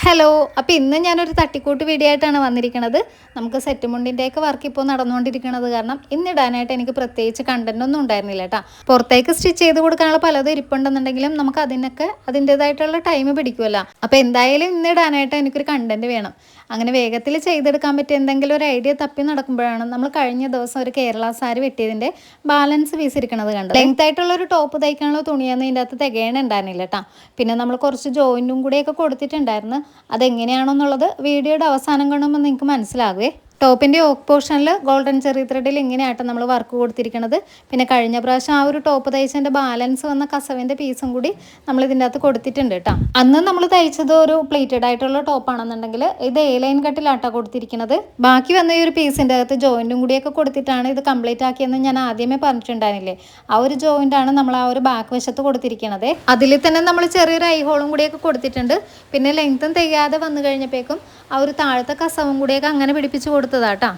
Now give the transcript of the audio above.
Hello, അപ്പോൾ ഇന്ന് ഞാനൊരു തട്ടിക്കൂട്ട് വീഡിയോ ആയിട്ടാണ് വന്നിരിക്കുന്നത്. നമുക്ക് സെറ്റ് മുണ്ടിൻ്റെയൊക്കെ വർക്ക് ഇപ്പോൾ നടന്നുകൊണ്ടിരിക്കുന്നത് കാരണം ഇന്നിടാനായിട്ട് എനിക്ക് പ്രത്യേകിച്ച് കണ്ടന്റ് ഒന്നും ഉണ്ടായിരുന്നില്ല കേട്ടോ. പുറത്തേക്ക് സ്റ്റിച്ച് ചെയ്ത് കൊടുക്കാനുള്ള പലതും ഇരിപ്പുണ്ടെന്നുണ്ടെങ്കിലും നമുക്ക് അതിനൊക്കെ അതിൻ്റേതായിട്ടുള്ള ടൈം പിടിക്കുമല്ലോ. അപ്പോൾ എന്തായാലും ഇന്നിടാനായിട്ട് എനിക്കൊരു കണ്ടന്റ് വേണം. അങ്ങനെ വേഗത്തിൽ ചെയ്തെടുക്കാൻ പറ്റിയ എന്തെങ്കിലും ഒരു ഐഡിയ തപ്പി നടക്കുമ്പോഴാണ് നമ്മൾ കഴിഞ്ഞ ദിവസം ഒരു കേരള സാരി വെട്ടിയതിൻ്റെ ബാലൻസ് പീസ് ഇരിക്കുന്നത് കണ്ടത്. ലെങ്ത് ആയിട്ടുള്ള ഒരു ടോപ്പ് തയ്ക്കാനുള്ള തുണിയൊന്നും ഇതിൻ്റെ അകത്ത് തികയണുണ്ടായിരുന്നില്ല കേട്ടോ. പിന്നെ നമ്മൾ കുറച്ച് ജോയിൻറ്റും കൂടെയൊക്കെ കൊടുത്തിട്ടുണ്ടായിരുന്നു. അതെങ്ങനെയാണെന്നുള്ളത് വീഡിയോയുടെ അവസാനം കാണുമ്പോൾ നിങ്ങൾക്ക് മനസ്സിലാകുമേ. ടോപ്പിൻ്റെ ഓക്ക് പോർഷനിൽ ഗോൾഡൻ ചെറി ത്രെഡിൽ ഇങ്ങനെയായിട്ട് നമ്മൾ വർക്ക് കൊടുത്തിരിക്കുന്നത്. പിന്നെ കഴിഞ്ഞ പ്രാവശ്യം ആ ഒരു ടോപ്പ് തയ്ച്ചതിൻ്റെ ബാലൻസ് വന്ന കസവിൻ്റെ പീസും കൂടി നമ്മൾ ഇതിൻ്റെ അകത്ത് കൊടുത്തിട്ടുണ്ട് കേട്ടോ. അന്ന് നമ്മൾ തയ്ച്ചത് ഒരു പ്ലേറ്റഡ് ആയിട്ടുള്ള ടോപ്പാണെന്നുണ്ടെങ്കിൽ ഇത് എ ലൈൻ കട്ടിലാട്ടോ കൊടുത്തിരിക്കുന്നത്. ബാക്കി വന്ന ഈ ഒരു പീസിൻ്റെ അകത്ത് ജോയിൻറ്റും കൂടിയൊക്കെ കൊടുത്തിട്ടാണ് ഇത് കംപ്ലീറ്റ് ആക്കിയെന്ന് ഞാൻ ആദ്യമേ പറഞ്ഞിട്ടുണ്ടായിരുന്നില്ലേ. ആ ഒരു ജോയിൻ്റാണ് നമ്മൾ ആ ഒരു ബാക്ക് വശത്ത് കൊടുത്തിരിക്കുന്നത്. അതിൽ തന്നെ നമ്മൾ ചെറിയൊരു ഐ ഹോളും കൂടിയൊക്കെ കൊടുത്തിട്ടുണ്ട്. പിന്നെ ലെങ്ത്തും തികയാതെ വന്നു കഴിഞ്ഞപ്പോഴേക്കും ആ ഒരു താഴത്തെ കസവും കൂടിയൊക്കെ അങ്ങനെ പിടിപ്പിച്ച് കൊടുത്തതാട്ടോ.